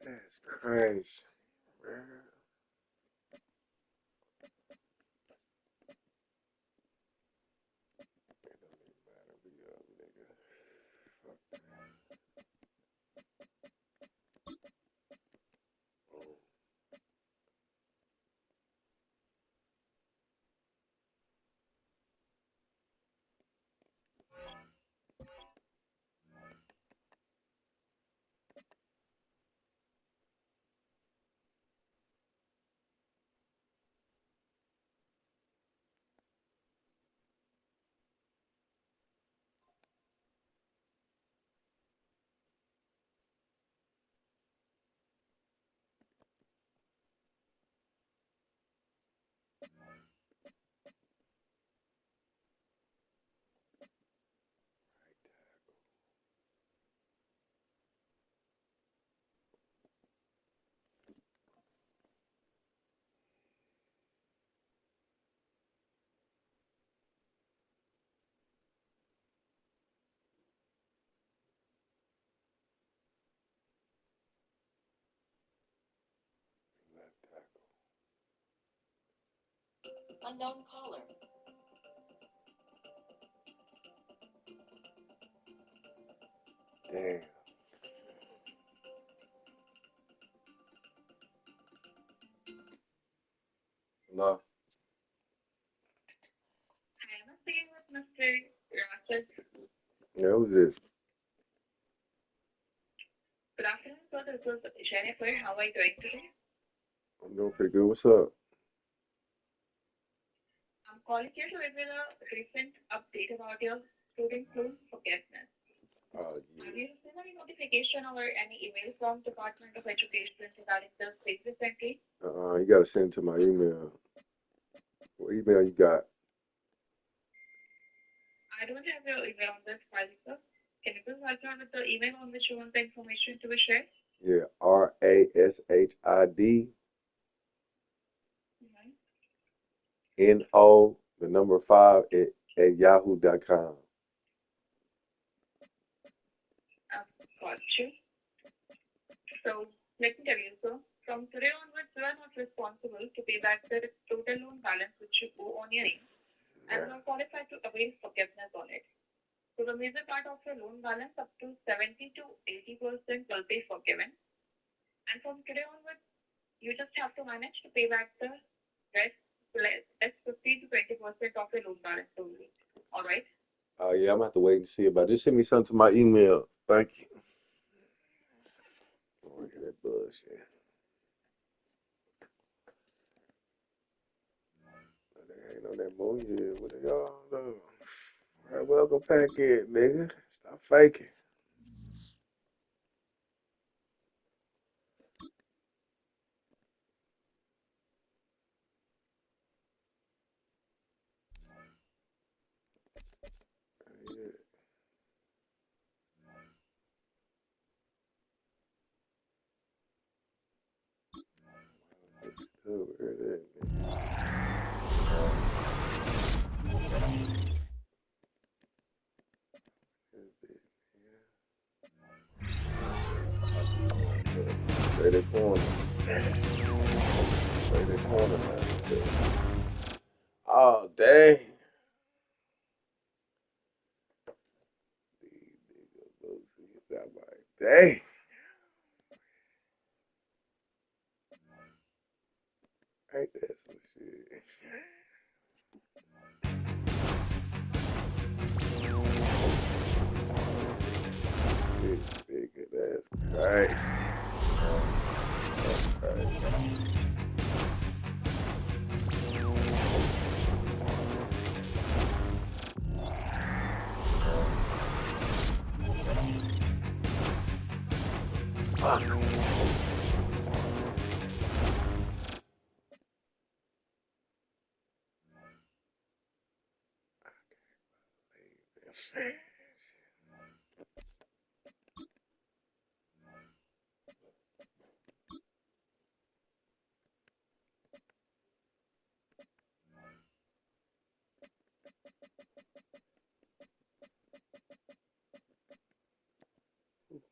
That's crazy, bro. It don't even matter. We up, nigga. Fuck that. Boom. Left tackle. Unknown caller. Damn. No. Hi, I'm speaking with Mr. Rashid. Yeah, who's this? Good afternoon, sir. This is Jennifer. How are you doing today? I'm doing pretty good. What's up? I'm calling you to reveal a recent update about your student loan forgiveness. Oh, Have yeah. you received any notification or any email from Department of Education regarding this thing recently? You gotta send it to my email. What email you got? I don't have your email on this file, sir. Can you please help me out with the email on which you want the information to be shared? Yeah, RASHIDNO, Mhm. the number 5 at yahoo.com. Got you. So let me tell you, sir. From today onwards, you are not responsible to pay back the total loan balance which you owe on your name, and Right. you are qualified to avail forgiveness on it. So the major part of your loan balance, up to 70 to 80%, will be forgiven. And from today onwards, you just have to manage to pay back the rest, less 15 to 20% of your loan balance only. All right. Oh, yeah, I'm gonna have to wait and see about it. Just send me something to my email. Thank you. that bullshit. They ain't on that movie. What are y'all doing? Right, welcome back in, nigga. Stop faking. Yeah. Too, really. Play the corners. Play the corner now. Oh, dang. Dang. Ain't that some shit? Big, that's crazy. That's crazy. Fuck.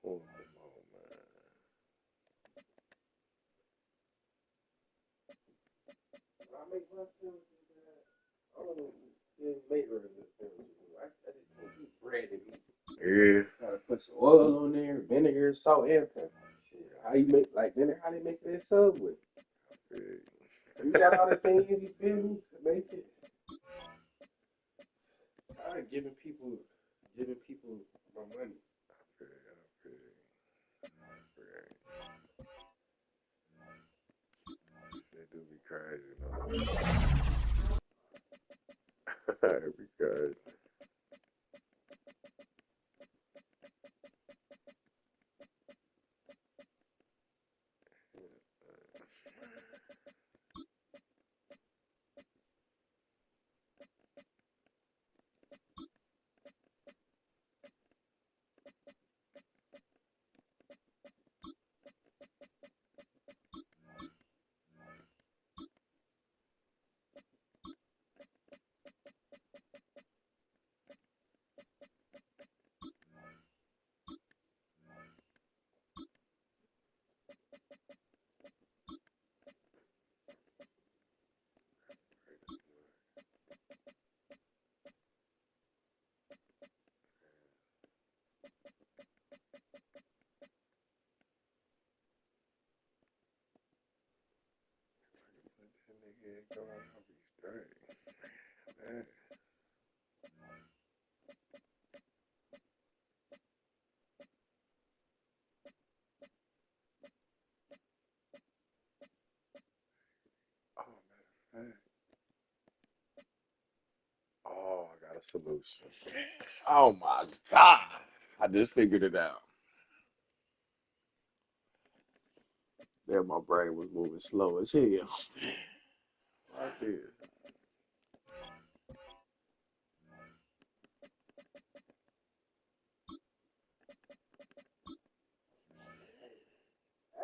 Come on, man. I make my sandwiches, I don't make regular sandwiches. I just can't eat bread and meat. Yeah. Gotta put some oil on there, vinegar, salt, and pepper. Shit, how you make like vinegar? How they make it at Subway? Yeah. You got all the things you feel me to make it. I ain't giving people my money. They do be crazy, man. It be crazy. Nigga, go out, I'll be straight. Man. Oh, matter of fact. Oh, I got a solution. Oh my God. I just figured it out. There, my brain was moving slow as hell. Right there.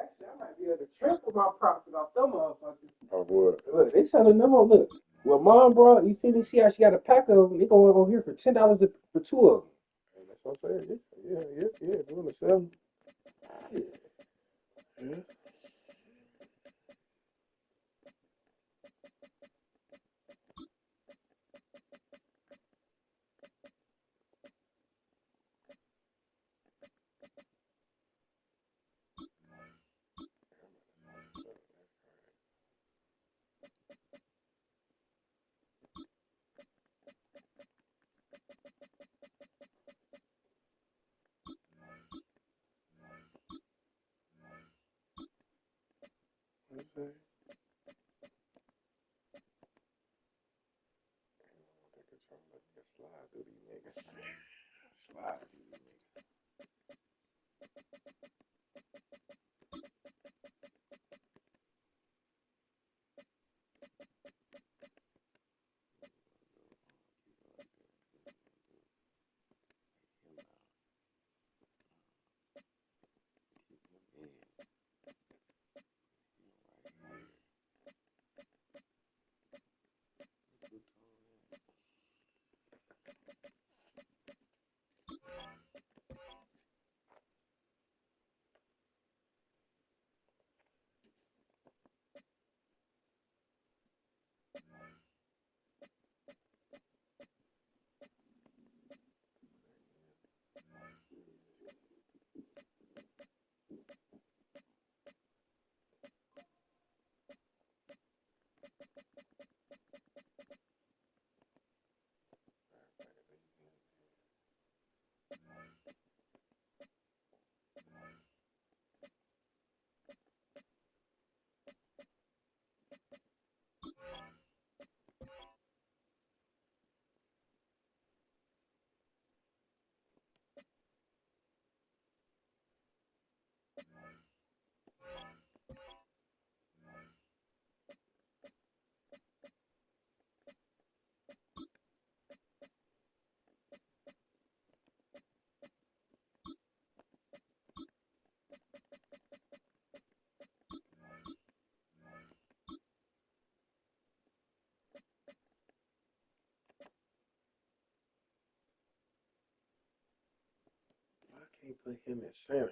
Actually, I might be able to triple my profit off them motherfuckers. Of what? Look, they selling them on, look. Well, mom brought, you feel me? See how she got a pack of them? They going on here for $10 for two of them. And that's what I'm saying. Yeah. Doing the seven. Yeah. Yeah. put him in center.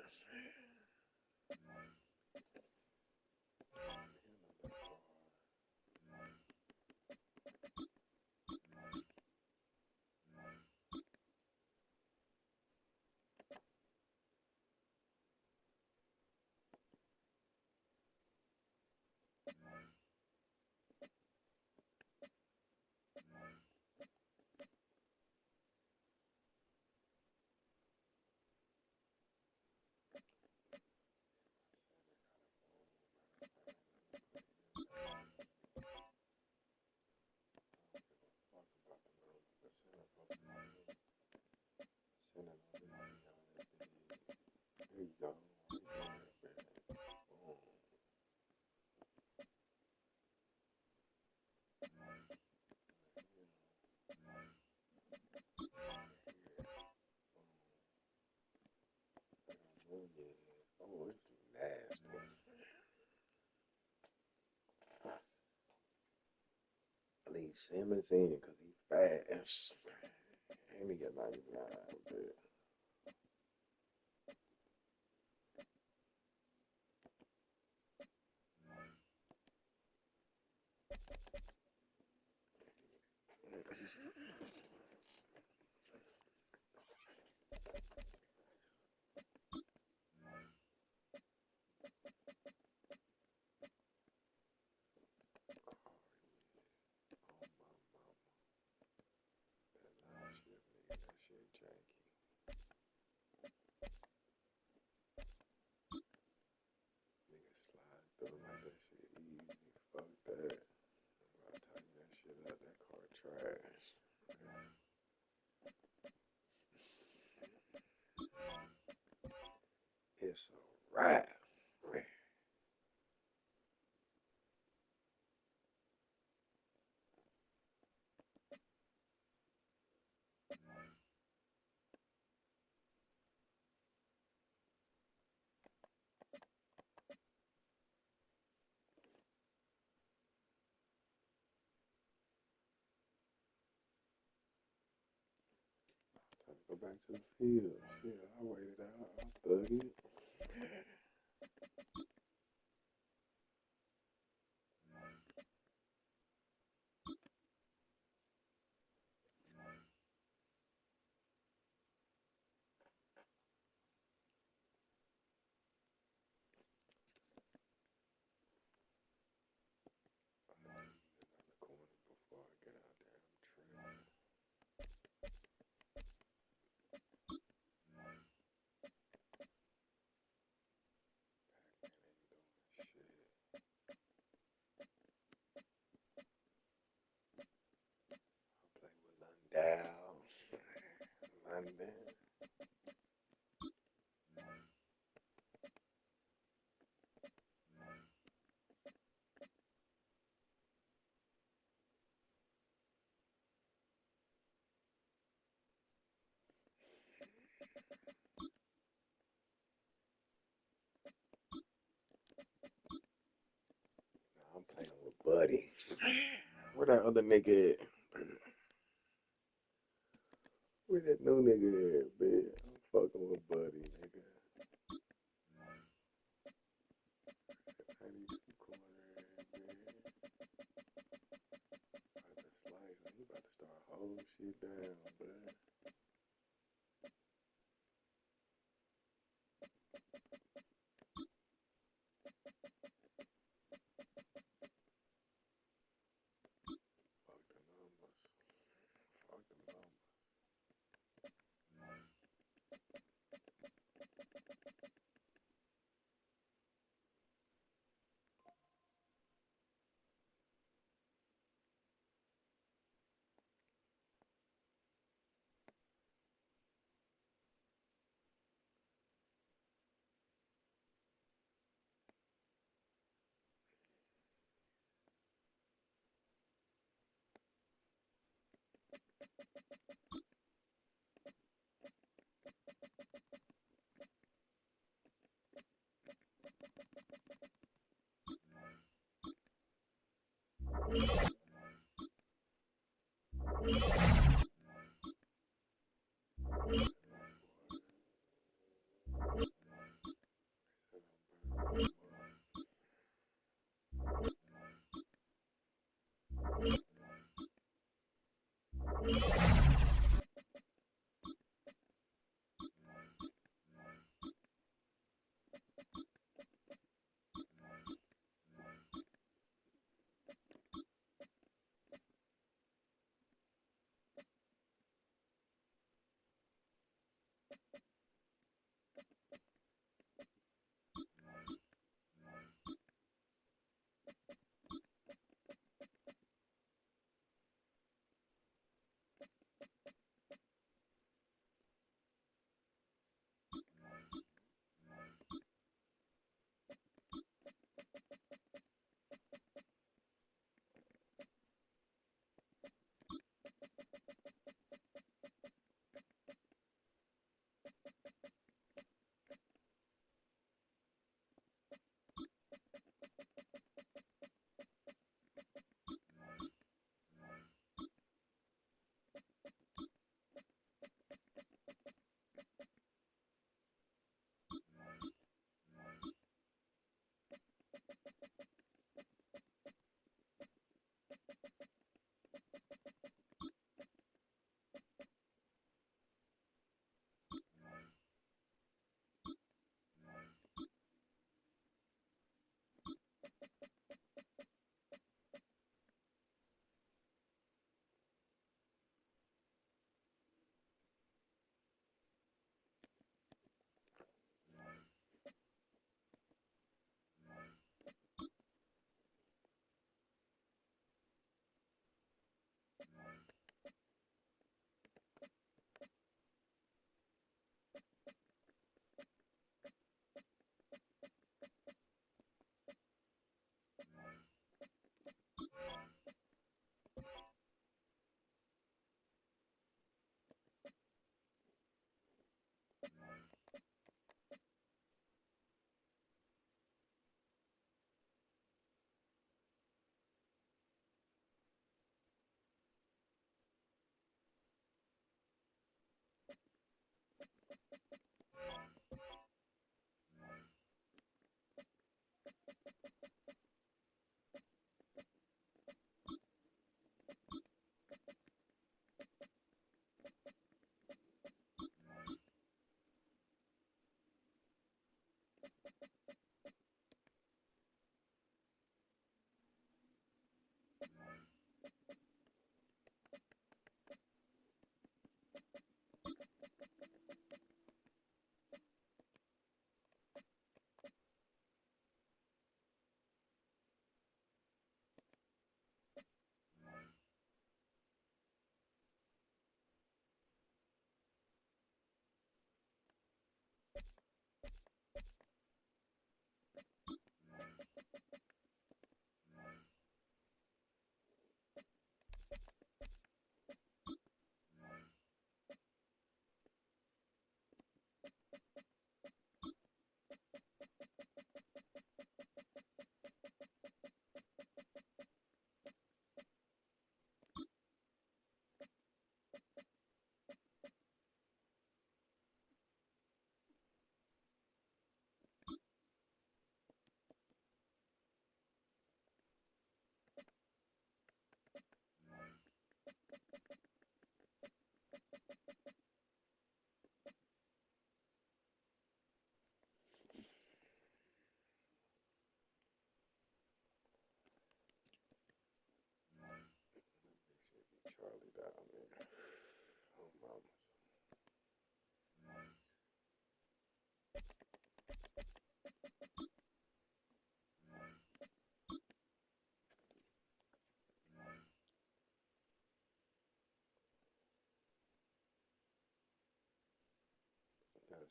There you go. Oh, it's nasty. I need Simmons in because he's fast. And he got 99, but that shit janky. Nigga slide through like that shit easy. Fuck that. I'll tighten that shit up. That car trash. It's a wrap. Time to go back to the field. Shit, I waited out. I thug it. Another corner before I get out there. I'm tripping. Down. London. I'm playing with Buddy. Where that other nigga at? Where that new nigga at, bitch? I'm fucking with Buddy, nigga. I need some corner, man. About to slice. He about to start holding shit down, but. Fuck the numbers. Fuck the numbers.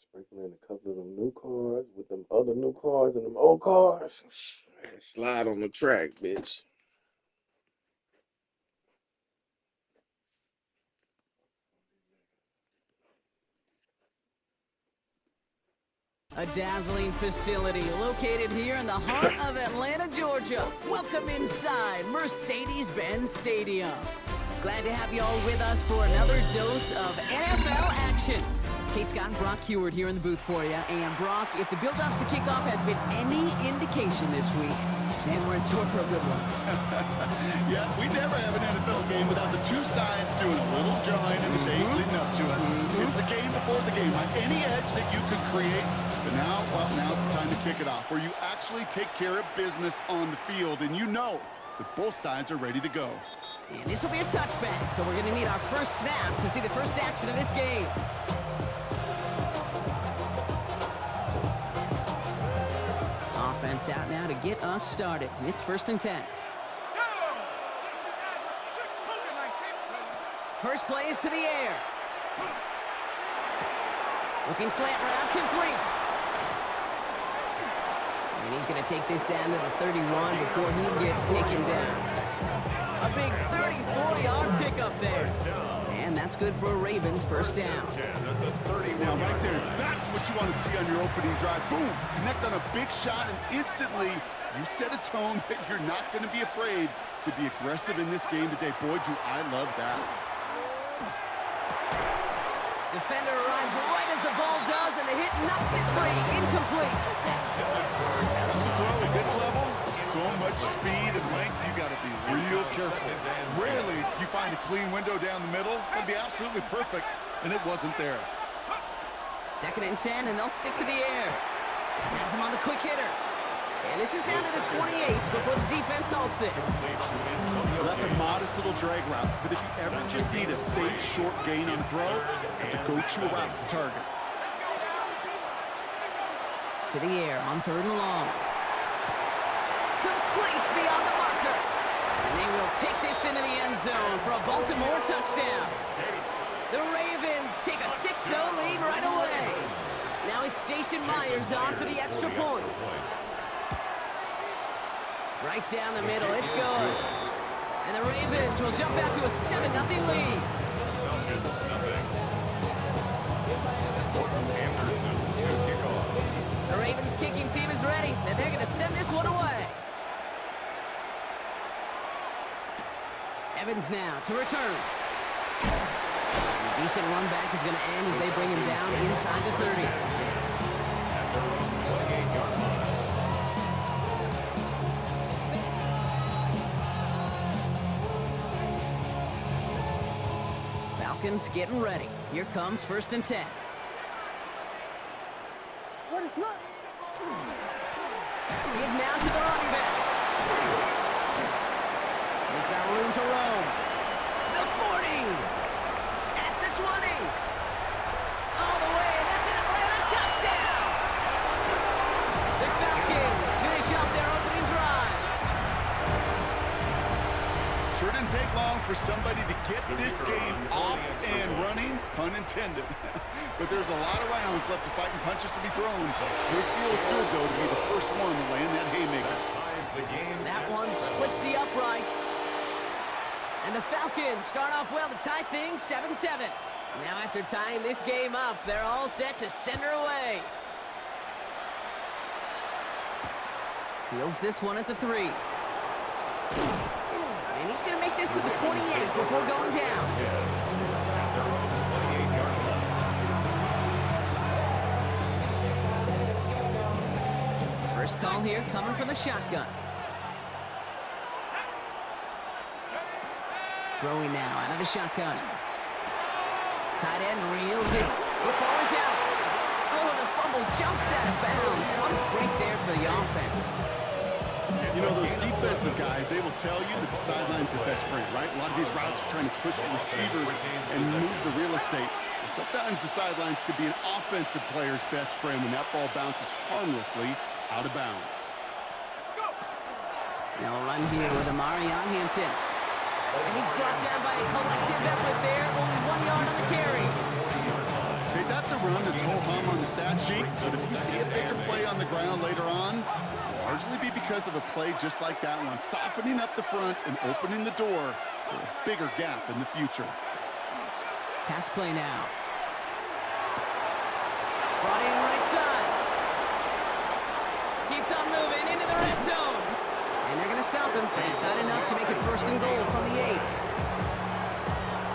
Sprinkle in a couple of them new cars with them other new cars and them old cars. Slide on the track, bitch. A dazzling facility located here in the heart of Atlanta, Georgia. Welcome inside Mercedes-Benz Stadium. Glad to have you all with us for another dose of NFL action. Kate Scott and Brock Heward here in the booth for you. And Brock, if the build-up to kickoff has been any indication this week, man, we're in store for a good one. Yeah, we never have an NFL game without the two sides doing a little jawing in the days leading up to it. It's the game before the game. Like any edge that you could create. But now, well, now's the time to kick it off, where you actually take care of business on the field, and you know that both sides are ready to go. And this will be a touchback, so we're going to need our first snap to see the first action of this game. Offense out now to get us started. It's 1st and 10. First play is to the air. Looking slant route, complete. And he's going to take this down to the 31 before he gets taken down. A big 34-yard pickup there. And that's good for a Ravens first down. Now, right there, that's what you want to see on your opening drive. Boom! Connect on a big shot, and instantly you set a tone that you're not going to be afraid to be aggressive in this game today. Boy, do I love that. Defender arrives right as the ball does, and the hit knocks it free. Incomplete. That's a throw at this level. So much speed and length, you got to be real careful. Rarely do you find a clean window down the middle. It'd be absolutely perfect, and it wasn't there. 2nd and 10, and they'll stick to the air. Has him on the quick hitter. And this is down to the 28 before the defense halts it. Well, that's a modest little drag route, but if you ever just need a safe, short gain on throw, that's a go-to route to target. To the air on 3rd and long. Complete beyond the marker. And they will take this into the end zone for a Baltimore touchdown. The Ravens take a 6-0 lead right away. Now it's Jason Myers on for the extra point. Right down the middle, it's good. And the Ravens will jump out to a 7-0 lead. The Ravens kicking team is ready, and they're going to send this one away. Evans now to return. A decent run back is going to end as they bring him down inside the 30. Falcons getting ready. Here comes 1st and 10. What is that? Give now to the running back. He's got room to roam. The 40. At the 20. All the way, and that's an Atlanta touchdown. The Falcons finish off their opening drive. Sure didn't take long for somebody to get this game off and running, pun intended. But there's a lot of rounds left to fight and punches to be thrown. Sure feels good, though, to be the first one to land that haymaker. That one splits the uprights. And the Falcons start off well to tie things 7-7. Now after tying this game up, they're all set to send her away. Fields this one at the 3. And he's going to make this to the 28 before going down. First call here coming from the shotgun. Throwing now out of the shotgun. Tight end reels it. Football is out. Oh, and the fumble jumps out of bounds. What a break there for the offense. You know, those defensive guys, they will tell you that the sideline's their best friend, right? A lot of these routes are trying to push the receivers and move the real estate. Well, sometimes the sidelines could be an offensive player's best friend when that ball bounces harmlessly out of bounds. Now a run here with Amari on Hampton. And he's brought down by a collective effort there. Only 1 yard on the carry. that's a run that's ho-hum on the stat sheet, but if you see a bigger play on the ground later on, it'll largely be because of a play just like that one, softening up the front and opening the door for a bigger gap in the future. Pass play now. Brought in right side. Keeps on moving into the red zone. And they're going to stop him, but he got enough to make it 1st and goal from the 8.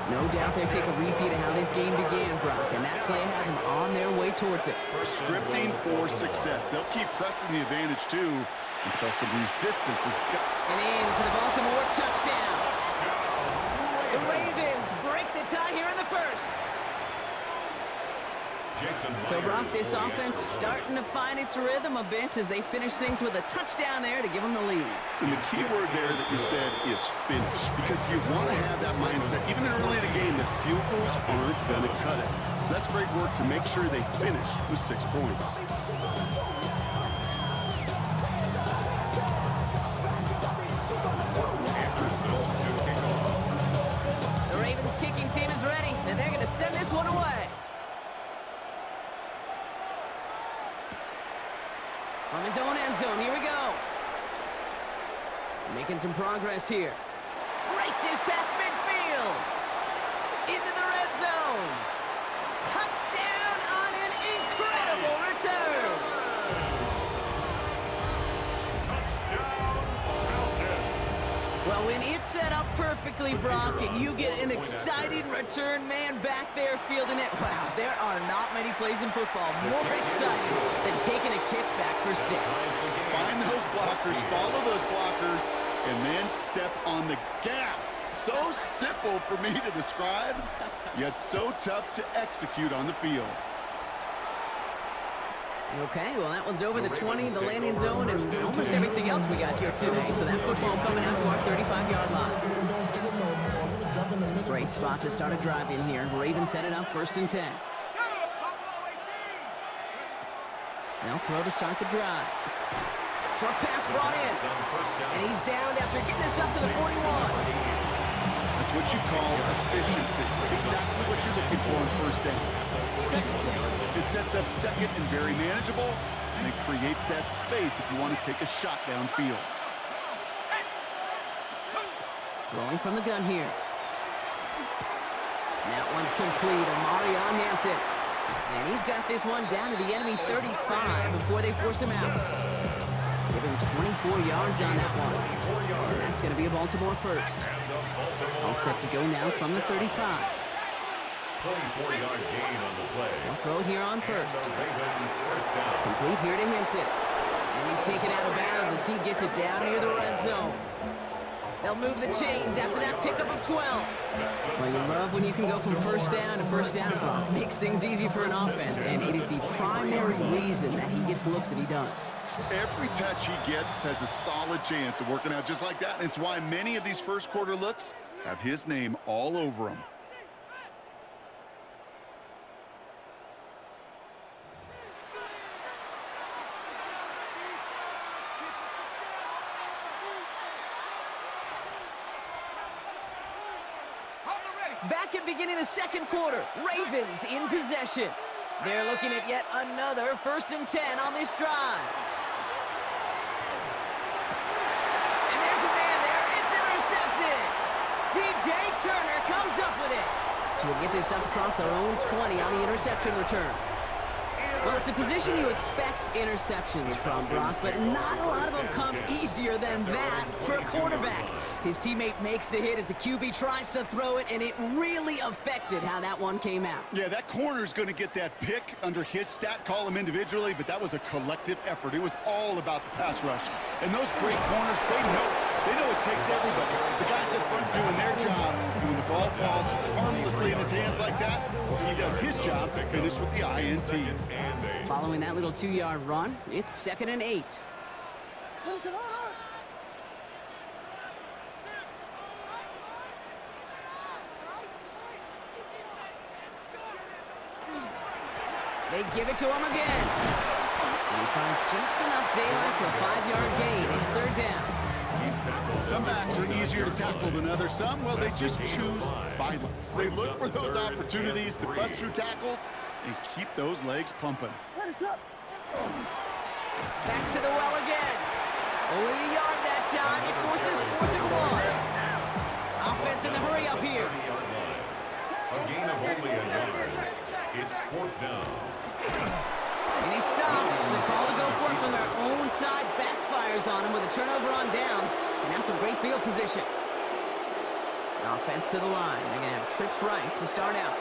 No doubt they take a repeat of how this game began, Brock, and that play has them on their way towards it. Scripting for success. They'll keep pressing the advantage, too, until some resistance is... And in for the Baltimore touchdown. The Ravens break the tie here in the 1st. So, Brock, this offense starting to find its rhythm a bit as they finish things with a touchdown there to give them the lead. And the key word there that you said is finish, because you want to have that mindset, even early in the game, that field goals aren't going to cut it. So that's great work to make sure they finish with 6 points. The Ravens kicking team is ready, and they're going to send this one away. From his own end zone, here we go. Making some progress here. Races past midfield. Into the red zone. Touchdown on an incredible return. Well, when it's set up perfectly, Brock, and you get an exciting return man back there fielding it, wow, there are not many plays in football more exciting than taking a kick back for 6. Find those blockers, follow those blockers, and then step on the gas. So simple for me to describe, yet so tough to execute on the field. Okay, well, that one's over the 20, the landing zone, and almost everything else we got here today. So that football coming out to our 35-yard line. Great spot to start a drive in here. Ravens set it up 1st and 10. They'll throw to start the drive. Short pass brought in. And he's down after getting this up to the 41. That's what you call efficiency. Exactly what you're looking for on 1st down. Textbook. It sets up 2nd and very manageable, and it creates that space if you want to take a shot downfield. Throwing from the gun here. And that one's complete. Amari on Hampton. And he's got this one down to the enemy 35 before they force him out. Give him 24 yards on that one. And that's going to be a Baltimore 1st. All set to go now from the 35. 24-yard gain on the play. They'll throw here on 1st. Complete here to Hampton. And he's taken out of bounds as he gets it down near the red zone. They'll move the chains after that pickup of 12. Well, you love when you can go from 1st down to 1st down, Brock. Makes things easy for an offense, and it is the primary reason that he gets looks that he does. Every touch he gets has a solid chance of working out just like that, and it's why many of these 1st quarter looks have his name all over them. Back at beginning of the 2nd quarter, Ravens in possession. They're looking at yet another 1st and 10 on this drive. And there's a man there. It's intercepted. DJ Turner comes up with it. So we'll get this up across their own 20 on the interception return. Well, it's a position you expect interceptions from, Brock, but not a lot of them come easier than that for a quarterback. His teammate makes the hit as the QB tries to throw it, and it really affected how that one came out. Yeah, that corner's going to get that pick under his stat column individually, but that was a collective effort. It was all about the pass rush. And those great corners, they know it takes everybody. The guys up front doing their job, and when the ball falls harmlessly in his hands like that, he does his job to finish with the INT. Following that little 2-yard run, it's 2nd and 8. They give it to him again. And he finds just enough daylight for a 5-yard gain. It's 3rd down. Some backs are easier to tackle than others. Some, well, they just choose violence. They look for those opportunities to bust through tackles and keep those legs pumping. Back to the well again. Only a yard that time. It forces 4th and 1. Offense in the hurry up here. A gain of only a yard. It's 4th down. And he stops. The call to go for it from their own side backfires on him with a turnover on downs. And that's some great field position. Offense to the line. They're going to have trips right to start out.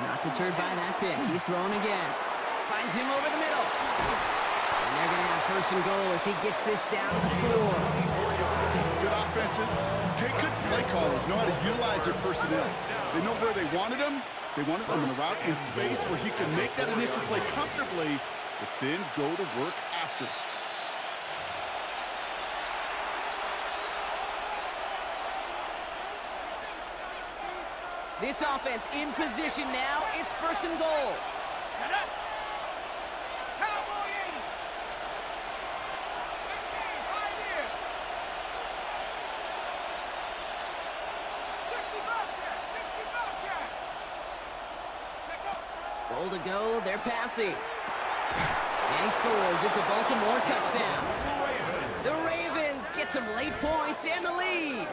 Not deterred by that pick. He's throwing again. Finds him over the middle. And they're going to have 1st and goal as he gets this down to the 4. Good offenses. Okay, good play callers know how to utilize their personnel. They know where they wanted them. They wanted them in a route in space where he could make that initial play comfortably, but then go to work after. This offense in position now. It's 1st and goal. Goal to go. They're passing. And he scores. It's a Baltimore touchdown. The Ravens get some late points and the lead.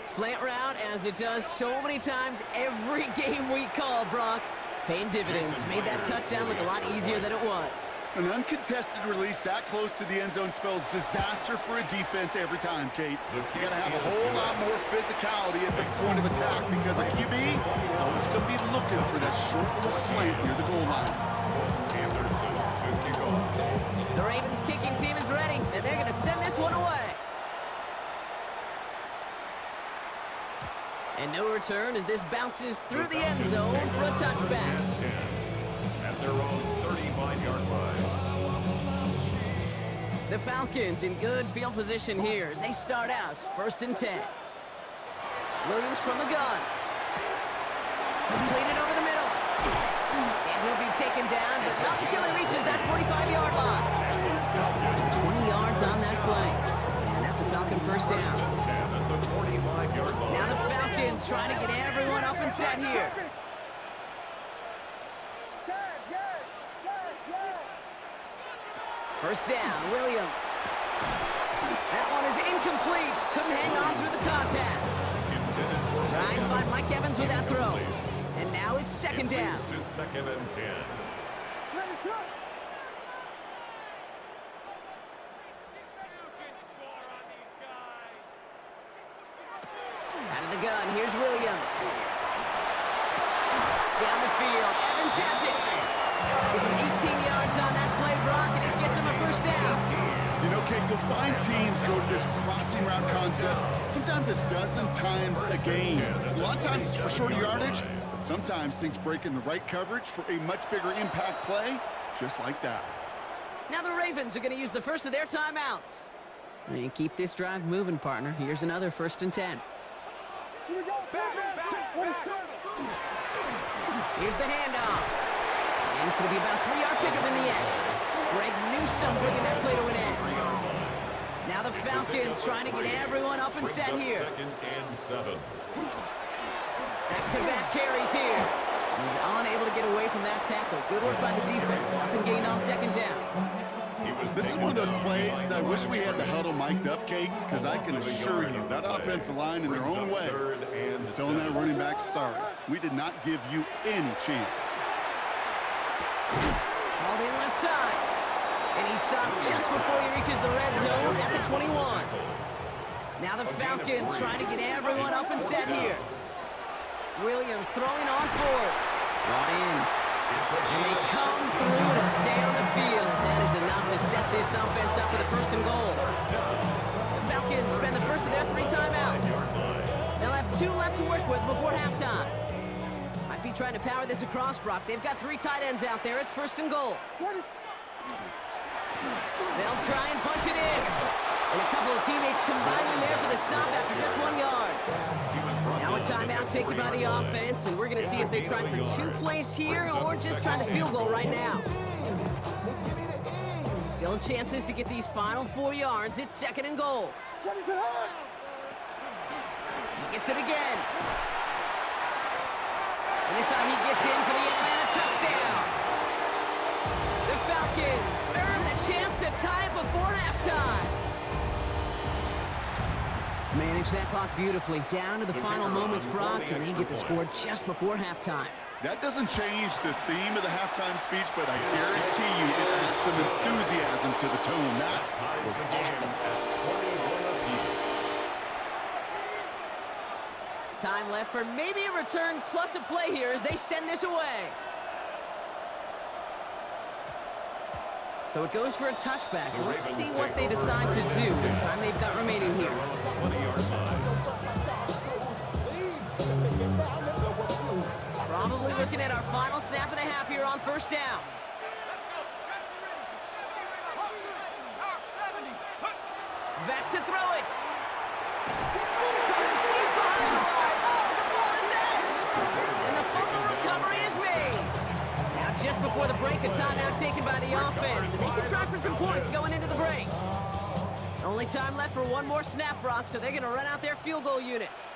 Slant route, as it does so many times every game we call, Brock. Paying dividends. Made that touchdown look a lot easier than it was. An uncontested release that close to the end zone spells disaster for a defense every time, Kate. You got to have a whole lot more physicality at the point of attack because a QB is always going to be looking for that short little slant near the goal line. Anderson to kick off. The Ravens kicking team is ready, and they're going to send this one away. And no return as this bounces through the end zone for a touchback. At their own 35-yard line. The Falcons in good field position here as they start out 1st and 10. Williams from the gun. Completed over the middle. And he'll be taken down, but not until he reaches that 45-yard line. So 20 yards on that play. And that's a Falcon 1st down. Now the Falcons trying to get everyone up and set here. First down, Williams. That one is incomplete. Couldn't hang on through the contact. Trying to find Mike Evans with that throw. And now it's 2nd down. To 2nd and 10. Out of the gun, here's Williams. Down the field, Evans has it. Give him 18 yards on that play, Brock, and it gets him a 1st down. You know, Kate, you'll find teams go to this crossing route concept sometimes a dozen times a game. A lot of times it's for shorter yardage, but sometimes things break in the right coverage for a much bigger impact play, just like that. Now the Ravens are going to use the first of their timeouts. And keep this drive moving, partner. Here's another 1st and 10. Here's the handoff. And it's going to be about a 3-yard pickup in the end. Greg Newsome bringing that play to an end. Now the Falcons trying to get everyone up and set here. 2nd and 7. Back-to-back carries here. He's unable to get away from that tackle. Good work by the defense. Nothing gained on 2nd down. This is one of those plays that I wish we had the huddle mic'd up, Kate, because I can assure you that offensive line in their own way is telling that running back, sorry, we did not give you any chance. Called in left side. And he stopped just before he reaches the red zone at the 21. Now the Falcons trying to get everyone up and set here. Williams throwing on 4th. Brought in. And they come through to stay on the field. That is enough to set this offense up for the 1st and goal. The Falcons spend the first of their 3 timeouts. They'll have 2 left to work with before halftime. Might be trying to power this across, Brock. They've got 3 tight ends out there. It's 1st and goal. They'll try and punch it in. And a couple of teammates combining there for the stop after just 1 yard. Now a timeout taken by the offense, and we're going to see if they try for 2 plays here or just try the field goal right now. Still chances to get these final 4 yards. It's 2nd and goal. He gets it again. And this time he gets in for the Atlanta touchdown. The Falcons earn the chance to tie it before halftime. Manage that clock beautifully. Down to the final moments, Brock, and they get the score just before halftime. That doesn't change the theme of the halftime speech, but I guarantee you it adds some enthusiasm to the tone. That was awesome. Time left for maybe a return plus a play here as they send this away. So it goes for a touchback. Let's see what they decide to do with the time they've got remaining here. Probably looking at our final snap of the half here on 1st down. Back to throw it. Coming deep behind the line. Oh, the ball is in. And the fumble recovery is made. Now just before the break, a timeout taken by the offense. And they can try for some points going into the break. Only time left for one more snap, Brock, so they're going to run out their field goal units.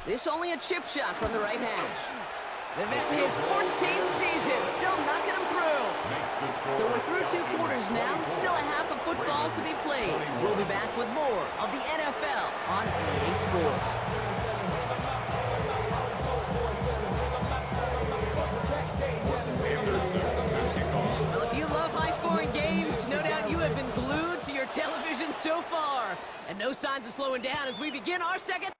This only a chip shot from the right hash. The vet in his 14th season, still knocking them through. So we're through 2 quarters now, still a half of football to be played. We'll be back with more of the NFL on EA Sports. Well, if you love high-scoring games, no doubt you have been glued to your television so far. And no signs of slowing down as we begin our second